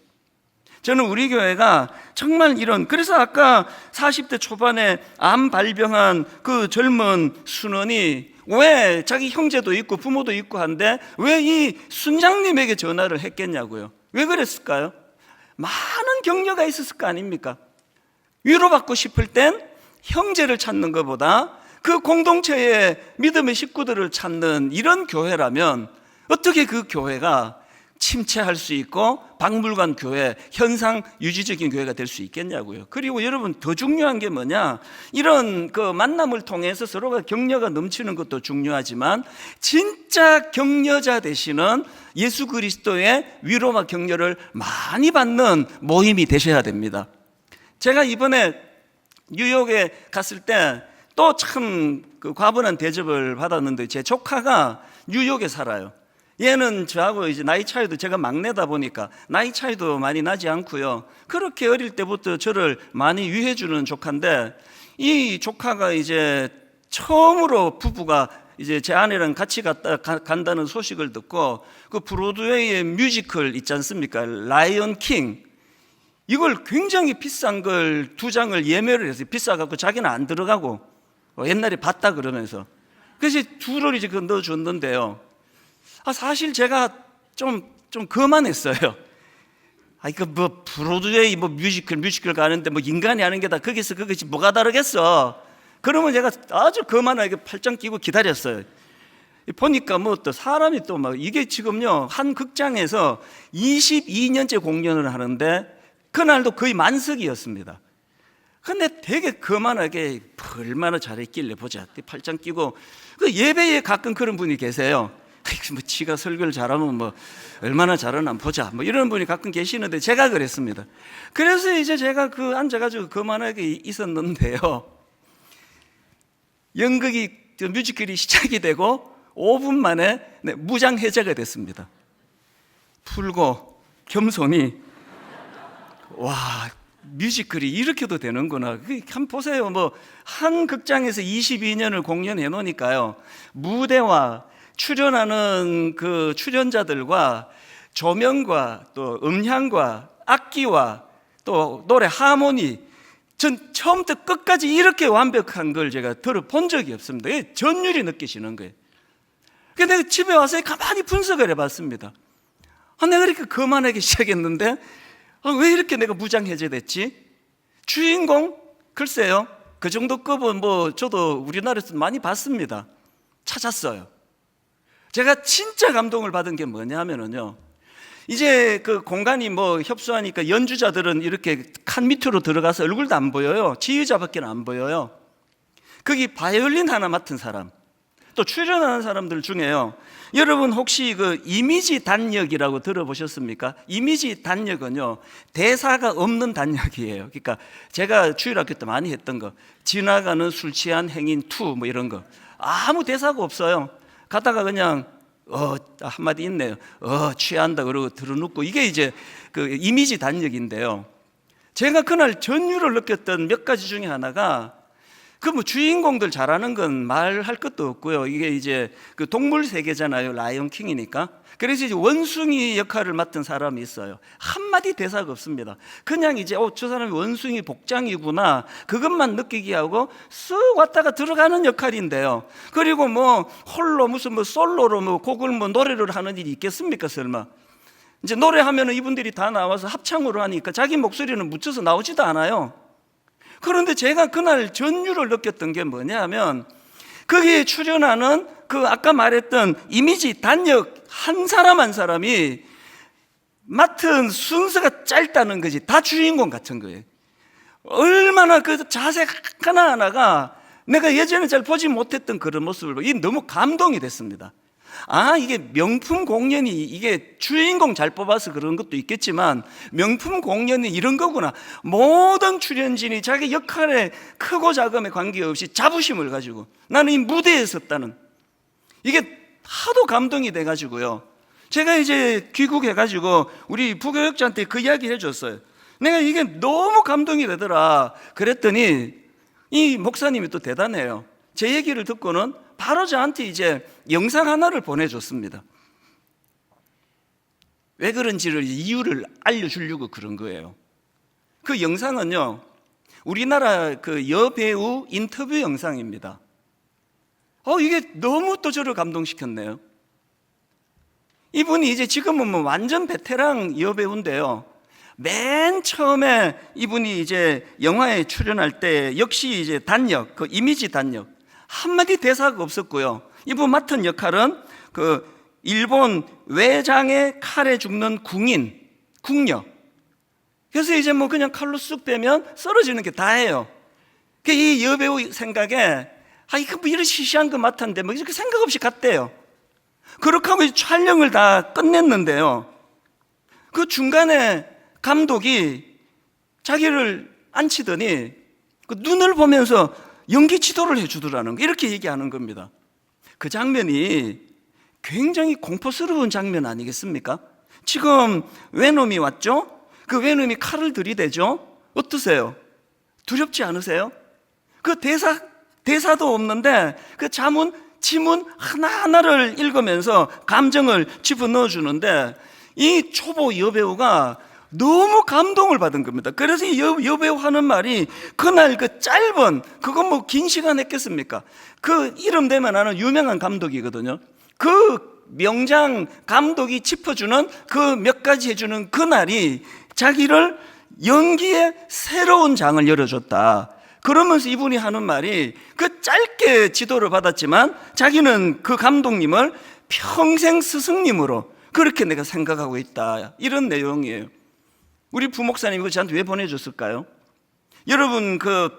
저는 우리 교회가 정말 그래서 아까 40대 초반에 암 발병한 그 젊은 순원이 왜 자기 형제도 있고 부모도 있고 한데 왜 이 순장님에게 전화를 했겠냐고요. 왜 그랬을까요? 많은 격려가 있었을 거 아닙니까? 위로받고 싶을 땐 형제를 찾는 것보다 그 공동체의 믿음의 식구들을 찾는 이런 교회라면 어떻게 그 교회가 침체할 수 있고 박물관 교회, 현상 유지적인 교회가 될 수 있겠냐고요. 그리고 여러분, 더 중요한 게 뭐냐, 이런 그 만남을 통해서 서로가 격려가 넘치는 것도 중요하지만 진짜 격려자 되시는 예수 그리스도의 위로와 격려를 많이 받는 모임이 되셔야 됩니다. 제가 이번에 뉴욕에 갔을 때 또 참 과분한 대접을 받았는데, 제 조카가 뉴욕에 살아요. 얘는 저하고 이제 나이 차이도, 제가 막내다 보니까 나이 차이도 많이 나지 않고요. 그렇게 어릴 때부터 저를 많이 위해주는 조카인데, 이 조카가 이제 처음으로 부부가 이제 제 아내랑 같이 간다는 소식을 듣고, 그 브로드웨이의 뮤지컬 있지 않습니까? 라이언 킹. 이걸 굉장히 비싼 걸 2장을 예매를 했어요. 비싸갖고 자기는 안 들어가고 옛날에 봤다 그러면서. 그래서 둘을 이제 넣어줬는데요. 사실 제가 좀 거만했어요. 이거 뭐 브로드웨이 뮤지컬 가는데 뭐 인간이 하는 게 다 거기서 그것이 뭐가 다르겠어. 그러면 제가 아주 거만하게 팔짱 끼고 기다렸어요. 보니까 뭐 또 사람이 또 막, 이게 지금요 한 극장에서 22년째 공연을 하는데 그날도 거의 만석이었습니다. 근데 되게 거만하게 얼마나 잘했길래 보자 팔짱 끼고, 그 예배에 가끔 그런 분이 계세요. 뭐 지가 설교를 잘하면 뭐 얼마나 잘하나 보자, 뭐 이런 분이 가끔 계시는데 제가 그랬습니다. 그래서 이제 제가 앉아가지고 그만하게 있었는데요, 연극이 뮤지컬이 시작이 되고 5분 만에 무장해제가 됐습니다. 풀고 겸손히, 와, 뮤지컬이 이렇게도 되는구나. 한번 보세요. 뭐 한 극장에서 22년을 공연해 놓으니까요, 무대와 출연하는 그 출연자들과 조명과 또 음향과 악기와 또 노래 하모니, 전 처음부터 끝까지 이렇게 완벽한 걸 제가 들어본 적이 없습니다. 전율이 느껴지는 거예요. 그런데 내가 집에 와서 가만히 분석을 해봤습니다. 내가 이렇게 거만하게 시작했는데 왜 이렇게 내가 무장해제됐지? 주인공? 글쎄요, 그 정도 급은 뭐 저도 우리나라에서 많이 봤습니다. 찾았어요. 제가 진짜 감동을 받은 게 뭐냐면요, 이제 그 공간이 뭐 협소하니까 연주자들은 이렇게 칸 밑으로 들어가서 얼굴도 안 보여요. 지휘자밖에 안 보여요. 거기 바이올린 하나 맡은 사람, 또 출연하는 사람들 중에요, 여러분 혹시 그 이미지 단역이라고 들어보셨습니까? 이미지 단역은요, 대사가 없는 단역이에요. 그러니까 제가 주일학교 때 많이 했던 거, 지나가는 술 취한 행인 투 뭐 이런 거, 아무 대사가 없어요. 가다가 그냥 한마디 있네요. 취한다 그러고 들어눕고, 이게 이제 그 이미지 단역인데요, 제가 그날 전율을 느꼈던 몇 가지 중에 하나가, 그 뭐 주인공들 잘하는 건 말할 것도 없고요. 이게 이제 그 동물 세계잖아요. 라이온 킹이니까. 그래서 이제 원숭이 역할을 맡은 사람이 있어요. 한마디 대사가 없습니다. 그냥 이제 저 사람이 원숭이 복장이구나, 그것만 느끼게 하고 쓱 왔다가 들어가는 역할인데요. 그리고 뭐 홀로 무슨 뭐 솔로로 뭐 곡을 뭐 노래를 하는 일이 있겠습니까, 설마? 이제 노래하면은 이분들이 다 나와서 합창으로 하니까 자기 목소리는 묻혀서 나오지도 않아요. 그런데 제가 그날 전율을 느꼈던 게 뭐냐면, 거기에 출연하는 그 아까 말했던 이미지 단역 한 사람 한 사람이 맡은 순서가 짧다는 거지. 다 주인공 같은 거예요. 얼마나 그 자세 하나하나가 내가 예전에 잘 보지 못했던 그런 모습을 보고 너무 감동이 됐습니다. 이게 명품 공연이, 이게 주인공 잘 뽑아서 그런 것도 있겠지만 명품 공연이 이런 거구나. 모든 출연진이 자기 역할에 크고 작음에 관계없이 자부심을 가지고 나는 이 무대에 섰다는, 이게 하도 감동이 돼가지고요, 제가 이제 귀국해가지고 우리 부교육자한테 그 이야기를 해줬어요. 내가 이게 너무 감동이 되더라. 그랬더니 이 목사님이 또 대단해요. 제 얘기를 듣고는 바로 저한테 이제 영상 하나를 보내줬습니다. 왜 그런지를 이유를 알려주려고 그런 거예요. 그 영상은요, 우리나라 그 여배우 인터뷰 영상입니다. 이게 너무 또 저를 감동시켰네요. 이분이 이제 지금은 뭐 완전 베테랑 여배우인데요, 맨 처음에 이분이 이제 영화에 출연할 때 역시 이제 단역, 그 이미지 단역, 한마디 대사가 없었고요. 이분 맡은 역할은 그 일본 외장의 칼에 죽는 궁녀. 그래서 이제 뭐 그냥 칼로 쑥 빼면 썰어지는 게 다예요. 이 여배우 생각에 이거 뭐 이런 시시한 거 맡았는데 뭐 이렇게 생각 없이 갔대요. 그렇게 하고 촬영을 다 끝냈는데요, 그 중간에 감독이 자기를 앉히더니 그 눈을 보면서 연기 지도를 해주더라는 거, 이렇게 얘기하는 겁니다. 그 장면이 굉장히 공포스러운 장면 아니겠습니까? 지금 외놈이 왔죠? 그 외놈이 칼을 들이대죠? 어떠세요? 두렵지 않으세요? 그 대사도 없는데 그 지문 하나하나를 읽으면서 감정을 집어넣어 주는데, 이 초보 여배우가 너무 감동을 받은 겁니다. 그래서 이 여배우 하는 말이, 그날 그 짧은, 그건 뭐 긴 시간 했겠습니까? 그 이름 대면 아는 유명한 감독이거든요. 그 명장 감독이 짚어주는 그 몇 가지 해주는 그날이 자기를 연기의 새로운 장을 열어줬다. 그러면서 이분이 하는 말이, 그 짧게 지도를 받았지만 자기는 그 감독님을 평생 스승님으로 그렇게 내가 생각하고 있다, 이런 내용이에요. 우리 부목사님이 저한테 왜 보내줬을까요? 여러분, 그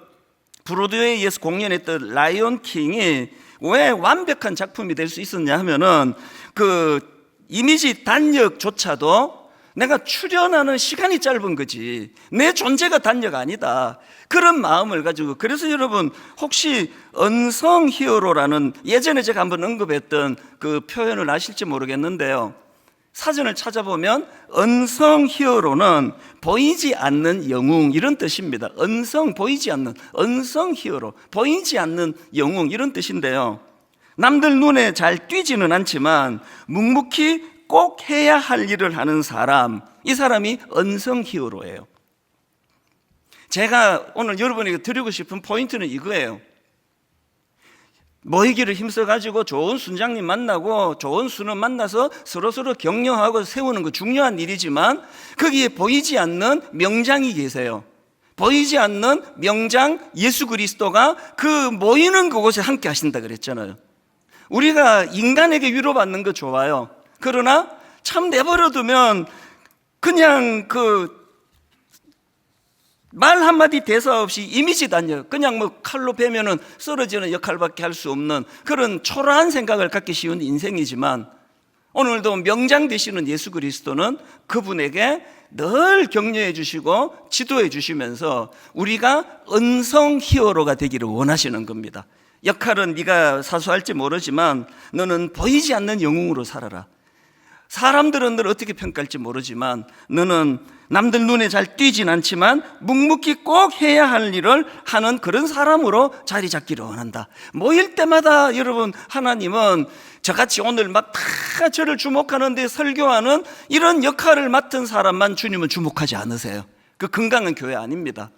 브로드웨이에서 공연했던 라이온 킹이 왜 완벽한 작품이 될 수 있었냐 하면은 그 이미지 단역조차도 내가 출연하는 시간이 짧은 거지 내 존재가 단역 아니다, 그런 마음을 가지고. 그래서 여러분 혹시 언성 히어로라는 예전에 제가 한번 언급했던 그 표현을 아실지 모르겠는데요, 사전을 찾아보면 언성 히어로는 보이지 않는 영웅 이런 뜻입니다. 언성, 보이지 않는, 언성 히어로, 보이지 않는 영웅 이런 뜻인데요, 남들 눈에 잘 띄지는 않지만 묵묵히 꼭 해야 할 일을 하는 사람, 이 사람이 언성 히어로예요. 제가 오늘 여러분에게 드리고 싶은 포인트는 이거예요. 모이기를 힘써가지고 좋은 순장님 만나고 좋은 수는 만나서 서로서로 격려하고 세우는 거 중요한 일이지만 거기에 보이지 않는 명장이 계세요. 보이지 않는 명장 예수 그리스도가 그 모이는 그곳에 함께 하신다 그랬잖아요. 우리가 인간에게 위로받는 거 좋아요. 그러나 참 내버려두면 그냥 말 한마디 대사 없이 이미지 단역, 그냥 뭐 칼로 베면은 쓰러지는 역할밖에 할 수 없는 그런 초라한 생각을 갖기 쉬운 인생이지만, 오늘도 명장 되시는 예수 그리스도는 그분에게 늘 격려해 주시고 지도해 주시면서 우리가 언성 히어로가 되기를 원하시는 겁니다. 역할은 네가 사수할지 모르지만 너는 보이지 않는 영웅으로 살아라. 사람들은 널 어떻게 평가할지 모르지만 너는 남들 눈에 잘 띄진 않지만 묵묵히 꼭 해야 할 일을 하는 그런 사람으로 자리 잡기를 원한다. 모일 때마다 여러분, 하나님은 저같이 오늘 막 다 저를 주목하는데 설교하는 이런 역할을 맡은 사람만 주님은 주목하지 않으세요. 그 건강한 교회 아닙니다.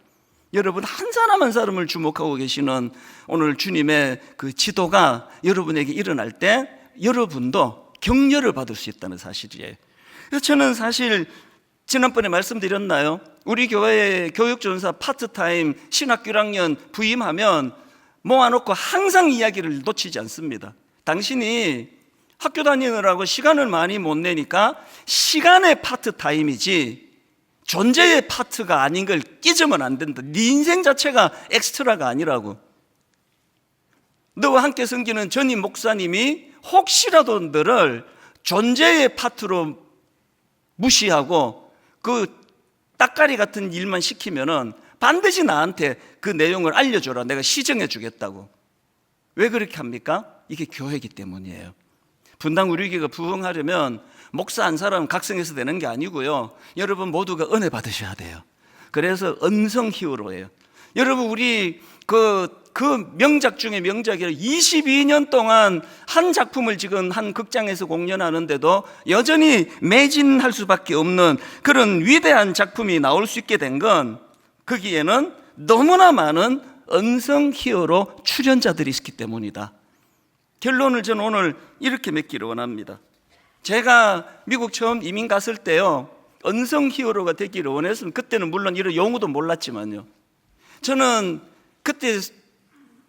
여러분 한 사람 한 사람을 주목하고 계시는 오늘 주님의 그 지도가 여러분에게 일어날 때 여러분도 격려를 받을 수 있다는 사실이에요. 그래서 저는 사실 지난번에 말씀드렸나요? 우리 교회 교육전사 파트타임 신학교 1학년 부임하면 모아놓고 항상 이야기를 놓치지 않습니다. 당신이 학교 다니느라고 시간을 많이 못 내니까 시간의 파트타임이지 존재의 파트가 아닌 걸 끼지면 안 된다. 네 인생 자체가 엑스트라가 아니라고. 너와 함께 섬기는 전임 목사님이 혹시라도 너를 존재의 파트로 무시하고 그 따까리 같은 일만 시키면은 반드시 나한테 그 내용을 알려줘라. 내가 시정해 주겠다고. 왜 그렇게 합니까? 이게 교회이기 때문이에요. 분당 우리교회가 부흥하려면 목사 한 사람 각성해서 되는 게 아니고요, 여러분 모두가 은혜 받으셔야 돼요. 그래서 언성 히어로예요. 여러분 우리 그 명작 중에 명작이라 22년 동안 한 작품을 지금 한 극장에서 공연하는데도 여전히 매진할 수밖에 없는 그런 위대한 작품이 나올 수 있게 된 건 거기에는 너무나 많은 언성 히어로 출연자들이 있기 때문이다. 결론을 저는 오늘 이렇게 맺기를 원합니다. 제가 미국 처음 이민 갔을 때요, 언성 히어로가 되기를 원했으면, 그때는 물론 이런 용어도 몰랐지만요, 저는 그때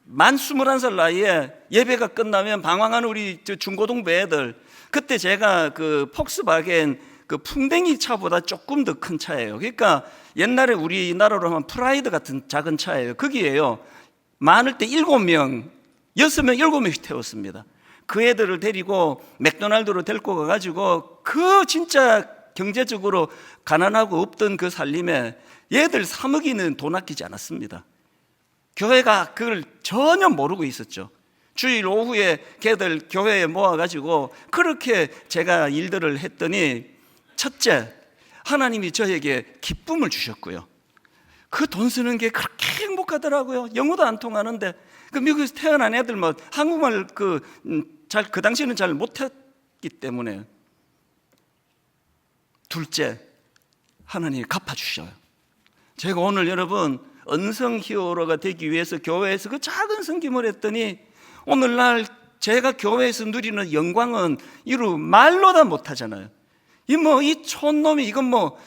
만 21살 나이에 예배가 끝나면 방황하는 우리 중고등부 애들, 그때 제가 그 폭스바겐 그 풍뎅이 차보다 조금 더 큰 차예요. 그러니까 옛날에 우리나라로 하면 프라이드 같은 작은 차예요. 거기에요, 많을 때 7명, 6명, 7명씩 태웠습니다. 그 애들을 데리고 맥도날드로 데리고 가가지고 그 진짜 경제적으로 가난하고 없던 그 살림에 얘들 3억이는 돈 아끼지 않았습니다. 교회가 그걸 전혀 모르고 있었죠. 주일 오후에 걔들 교회에 모아가지고 그렇게 제가 일들을 했더니, 첫째, 하나님이 저에게 기쁨을 주셨고요, 그 돈 쓰는 게 그렇게 행복하더라고요. 영어도 안 통하는데 그 미국에서 태어난 애들 뭐 한국말 그 당시에는 잘 못했기 때문에. 둘째, 하나님이 갚아주셔요. 제가 오늘 여러분 언성 히어로가 되기 위해서 교회에서 그 작은 섬김을 했더니 오늘날 제가 교회에서 누리는 영광은 이루 말로 다 못하잖아요. 이 촌놈이 이건 뭐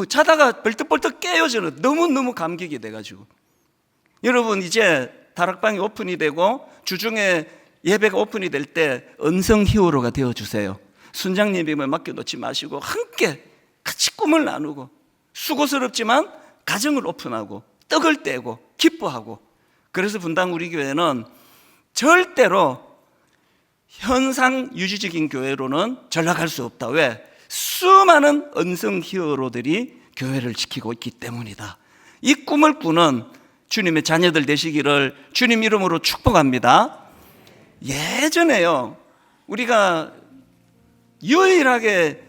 자다가 벌떡벌떡 깨요. 저는 너무너무 감격이 돼가지고. 여러분 이제 다락방이 오픈이 되고 주중에 예배가 오픈이 될 때 언성 히어로가 되어주세요. 순장님임을 맡겨놓지 마시고 함께 같이 꿈을 나누고 수고스럽지만 가정을 오픈하고 떡을 떼고 기뻐하고 그래서 분당 우리 교회는 절대로 현상 유지적인 교회로는 전락할 수 없다. 왜? 수많은 언성 히어로들이 교회를 지키고 있기 때문이다. 이 꿈을 꾸는 주님의 자녀들 되시기를 주님 이름으로 축복합니다. 예전에요, 우리가 유일하게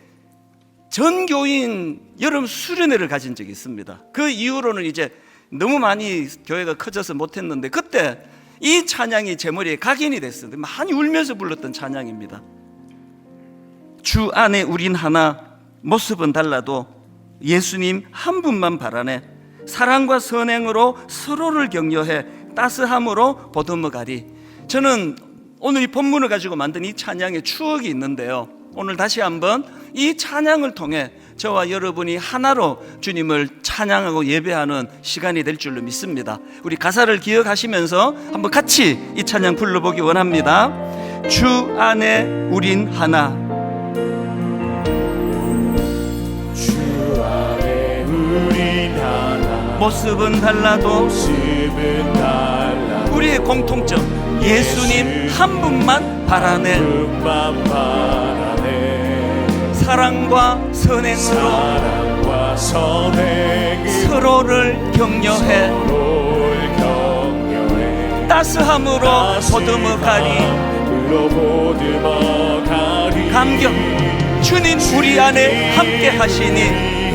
전교인 여름 수련회를 가진 적이 있습니다. 그 이후로는 이제 너무 많이 교회가 커져서 못했는데, 그때 이 찬양이 제 머리에 각인이 됐어요. 많이 울면서 불렀던 찬양입니다. 주 안에 우린 하나, 모습은 달라도 예수님 한 분만 바라네. 사랑과 선행으로 서로를 격려해 따스함으로 보듬어가리. 저는 오늘 이 본문을 가지고 만든 이 찬양의 추억이 있는데요, 오늘 다시 한번 이 찬양을 통해 저와 여러분이 하나로 주님을 찬양하고 예배하는 시간이 될 줄로 믿습니다. 우리 가사를 기억하시면서 한번 같이 이 찬양 불러보기 원합니다. 주 안에 우린 하나. 주 안에 우린 하나. 모습은 달라도 우리의 공통점, 예수님 한 분만 바라네. 사랑과 선행으로 서로를 격려해 따스함으로 보듬어가리. 감격, 주님 우리 안에 함께 하시니.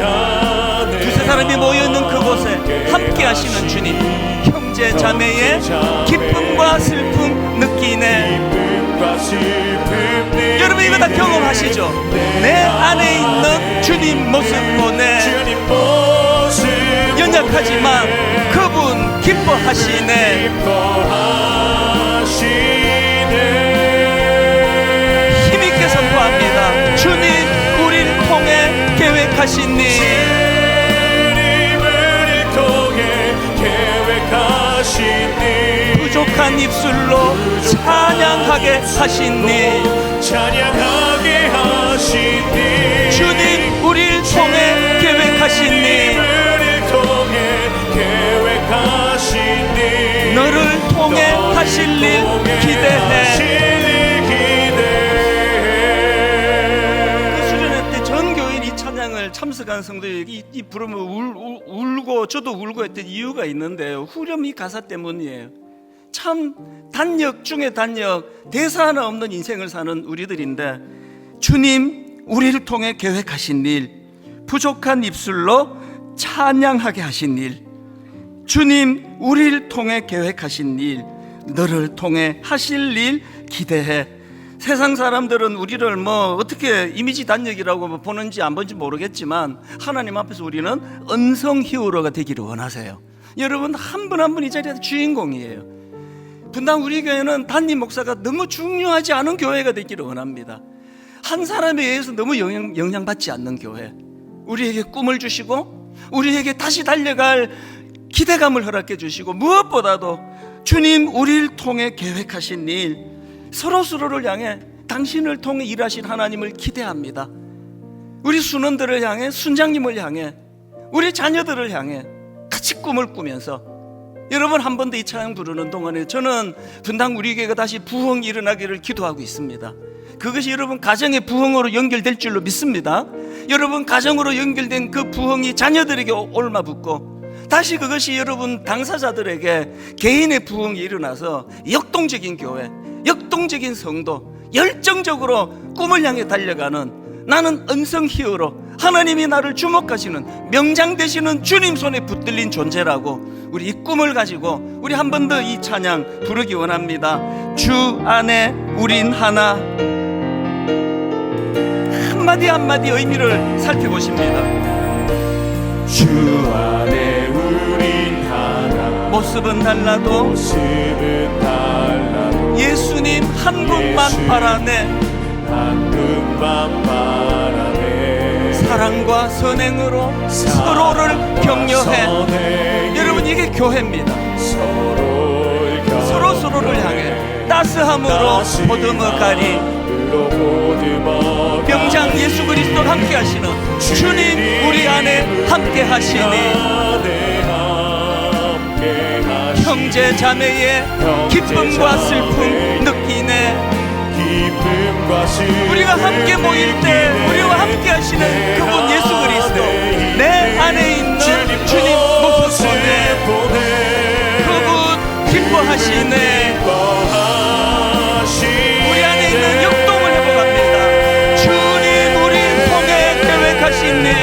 두세 사람이 모여있는 그곳에 함께 하시는 주님, 형제 자매의 기쁨과 슬픔 느끼네. 여러분 이거 다 경험하시죠? 내 안에 있는 주님 모습 보네. 연약하지만 그분 기뻐하시네. 힘있게 선포합니다. 주님 우리를 통해 계획하신 일. 부족한 입술로 찬양하게 하신 일. 주님 우리를 통해 계획하신 일. 너를 통해 하실 일 기대해. 그 수련회 때 전 교인 이 찬양을 참석한 성도들이 이 부르면 울고 저도 울고 했던 이유가 있는데요, 후렴 이 가사 때문이에요. 참 단역 중에 단역, 대사 하나 없는 인생을 사는 우리들인데, 주님 우리를 통해 계획하신 일, 부족한 입술로 찬양하게 하신 일. 주님 우리를 통해 계획하신 일, 너를 통해 하실 일 기대해. 세상 사람들은 우리를 뭐 어떻게 이미지 단역이라고 보는지 안 보는지 모르겠지만, 하나님 앞에서 우리는 언성 히어로가 되기를 원하세요. 여러분 한 분 한 분 이 자리에서 주인공이에요. 분당 우리 교회는 담임 목사가 너무 중요하지 않은 교회가 되기를 원합니다. 한 사람에 의해서 너무 영향받지 않는 교회, 우리에게 꿈을 주시고 우리에게 다시 달려갈 기대감을 허락해 주시고, 무엇보다도 주님 우리를 통해 계획하신 일, 서로를 향해 당신을 통해 일하신 하나님을 기대합니다. 우리 순원들을 향해, 순장님을 향해, 우리 자녀들을 향해 같이 꿈을 꾸면서, 여러분 한 번 더 이 찬양 부르는 동안에 저는 분당 우리 교회가 다시 부흥이 일어나기를 기도하고 있습니다. 그것이 여러분 가정의 부흥으로 연결될 줄로 믿습니다. 여러분 가정으로 연결된 그 부흥이 자녀들에게 옮아붙고, 다시 그것이 여러분 당사자들에게 개인의 부흥이 일어나서 역동적인 교회, 역동적인 성도, 열정적으로 꿈을 향해 달려가는, 나는 언성 히어로, 하나님이 나를 주목하시는, 명장 되시는 주님 손에 붙들린 존재라고, 우리 이 꿈을 가지고 우리 한 번 더 이 찬양 부르기 원합니다. 주 안에 우린 하나. 한마디 한마디 의미를 살펴보십니다. 주 안에 우린 하나. 모습은 달라도 예수님 한 분만 바라네. 한 분만 바라네. 사랑과 선행으로 서로를 격려해. 여러분 이게 교회입니다. 서로를 향해 따스함으로 보듬어가리. 병장 예수 그리스도와 함께 하시는 주님 우리 안에 함께 하시니. 형제 형제 자매의 기쁨과 슬픔 느끼네. 기쁨과 슬픔 우리가 함께 모일 때 우리와 함께 하시는 그분 예수 그리스도, 내 안에 있는 주님 모습 보내. 그분 기뻐하시네. 우리 안에 있는 역동을 회복합니다. 주님 우리를 통해 계획하신 일,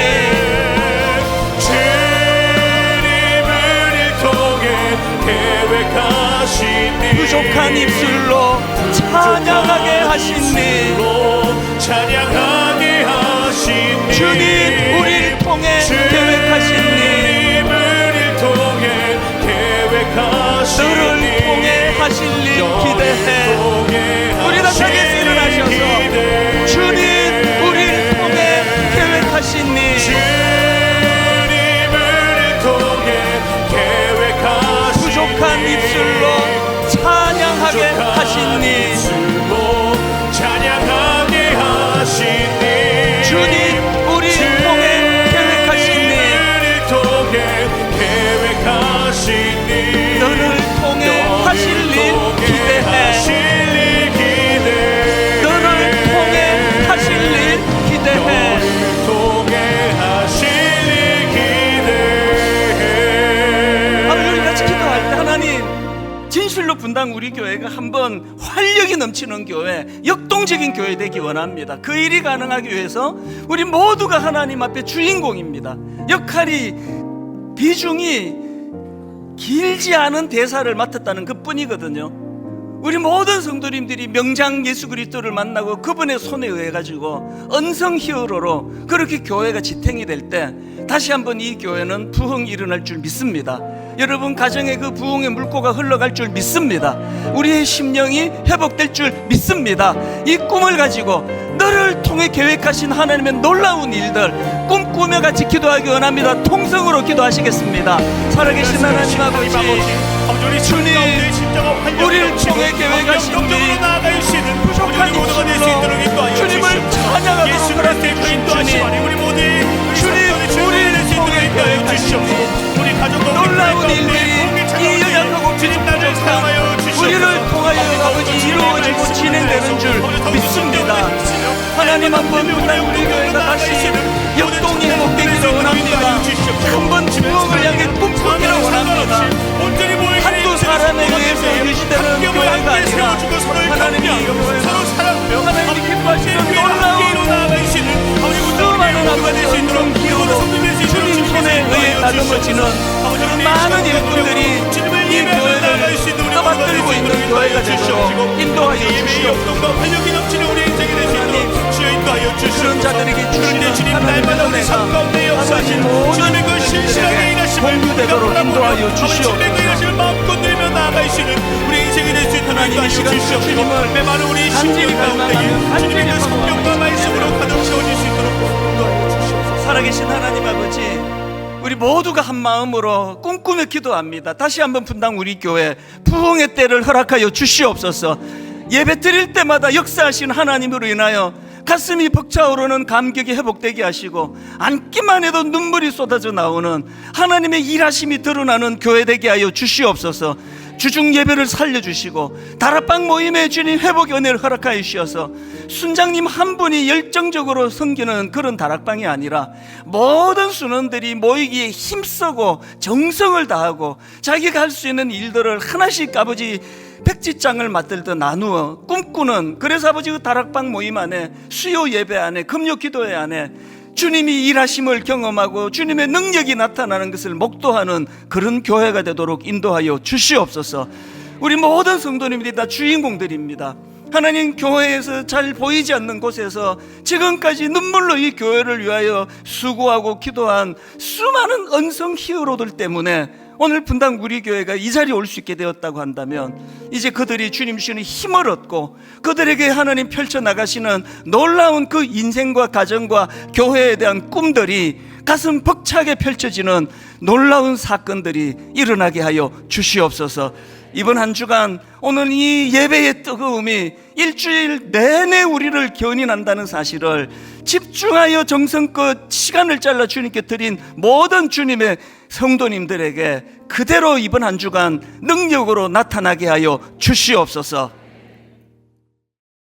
부족한 입술로 찬양하게 하신 일, 찬양하게 하신 일, 주님 우리를 통해 계획하신 일, 우리를 통해 계획하신 너를 일, 통해 하실 일 기대해. 우리 다 자리에서 일어나셔서 주님 우리를 통해 계획하신 일, 주님을 통해 계획하신 부족한 일, 입술로 찬양하게 하신 일, 찬양하게 하신 일, 주님 우리를 통해 계획하신 일, 통해 계획하신 일, 너를 통해 하실 일 기대해. 너를 통해 하실 일 기대해. 통해 하실 일 기대해. 우리 같이 기도할 때 하나님, 진실로 분당 우리 교회가 한번 활력이 넘치는 교회, 역동적인 교회 되기 원합니다. 그 일이 가능하기 위해서 우리 모두가 하나님 앞에 주인공입니다. 역할이, 비중이 길지 않은 대사를 맡았다는 것뿐이거든요. 우리 모든 성도님들이 명장 예수 그리스도를 만나고 그분의 손에 의해 가지고 언성 히어로로 그렇게 교회가 지탱이 될 때 다시 한번 이 교회는 부흥이 일어날 줄 믿습니다. 여러분 가정에 그 부흥의 물꼬가 흘러갈 줄 믿습니다. 우리의 심령이 회복될 줄 믿습니다. 이 꿈을 가지고 너를 통해 계획하신 하나님의 놀라운 일들 꿈꾸며 같이 기도하기 원합니다. 통성으로 기도하시겠습니다. 살아계신 하나님 아버지, 주님 우리를 통해 계획하신 일, 부족한 입술로 주님을 찬양하도록 허락해 주신 주님, 주님 우리를 통해 계획하신 일, 놀라운 일들이 이 연약하고 부족한 우리를 통하여 아버지 이루어지고 진행되는 줄 믿습니다. 하나님 한번 분당 우리 교회가 다시 역동이 회복되기를 원합니다. 한번 부흥을 향해 꿈꾸기를 원합니다. 한두 사람에 의해서 유지되는 교회가 아니라 하나님이 하나님이 기뻐하시는 놀라운 수많은 아버지 언성 기호로 주님 손에 의해 다듬어지는 그런 많은 일꾼들이 이 교회를 떠받들고 있는 교회가 되도록 인도하여 주시옵소서. 그런 자들에게 주시는 하나님의 은혜가 아버지 모든 것들에게 공유되도록 인도하여 주시옵소서. 하나님 이 시간 주님을 간절히 갈망하며 간절히 소망하며 살아계신 하나님 아버지, 우리 모두가 한 마음으로 꿈꾸며 기도합니다. 다시 한번 분당 우리 교회 부흥의 때를 허락하여 주시옵소서. 예배 드릴 때마다 역사하신 하나님으로 인하여 가슴이 벅차오르는 감격이 회복되게 하시고 앉기만 해도 눈물이 쏟아져 나오는 하나님의 일하심이 드러나는 교회 되게 하여 주시옵소서. 주중 예배를 살려주시고 다락방 모임에 주님 회복의 은혜를 허락하여 주셔서 순장님 한 분이 열정적으로 섬기는 그런 다락방이 아니라 모든 순원들이 모이기에 힘쓰고 정성을 다하고 자기가 할 수 있는 일들을 하나씩 아버지 백지장을 맞들듯 나누어 꿈꾸는, 그래서 아버지 그 다락방 모임 안에 수요 예배 안에 금요 기도회 안에 주님이 일하심을 경험하고 주님의 능력이 나타나는 것을 목도하는 그런 교회가 되도록 인도하여 주시옵소서. 우리 모든 성도님들이 다 주인공들입니다. 하나님, 교회에서 잘 보이지 않는 곳에서 지금까지 눈물로 이 교회를 위하여 수고하고 기도한 수많은 언성 히어로들 때문에 오늘 분당 우리 교회가 이 자리에 올 수 있게 되었다고 한다면 이제 그들이 주님 주시는 힘을 얻고 그들에게 하나님 펼쳐나가시는 놀라운 그 인생과 가정과 교회에 대한 꿈들이 가슴 벅차게 펼쳐지는 놀라운 사건들이 일어나게 하여 주시옵소서. 이번 한 주간 오늘 이 예배의 뜨거움이 일주일 내내 우리를 견인한다는 사실을 집중하여 정성껏 시간을 잘라 주님께 드린 모든 주님의 성도님들에게 그대로 이번 한 주간 능력으로 나타나게 하여 주시옵소서.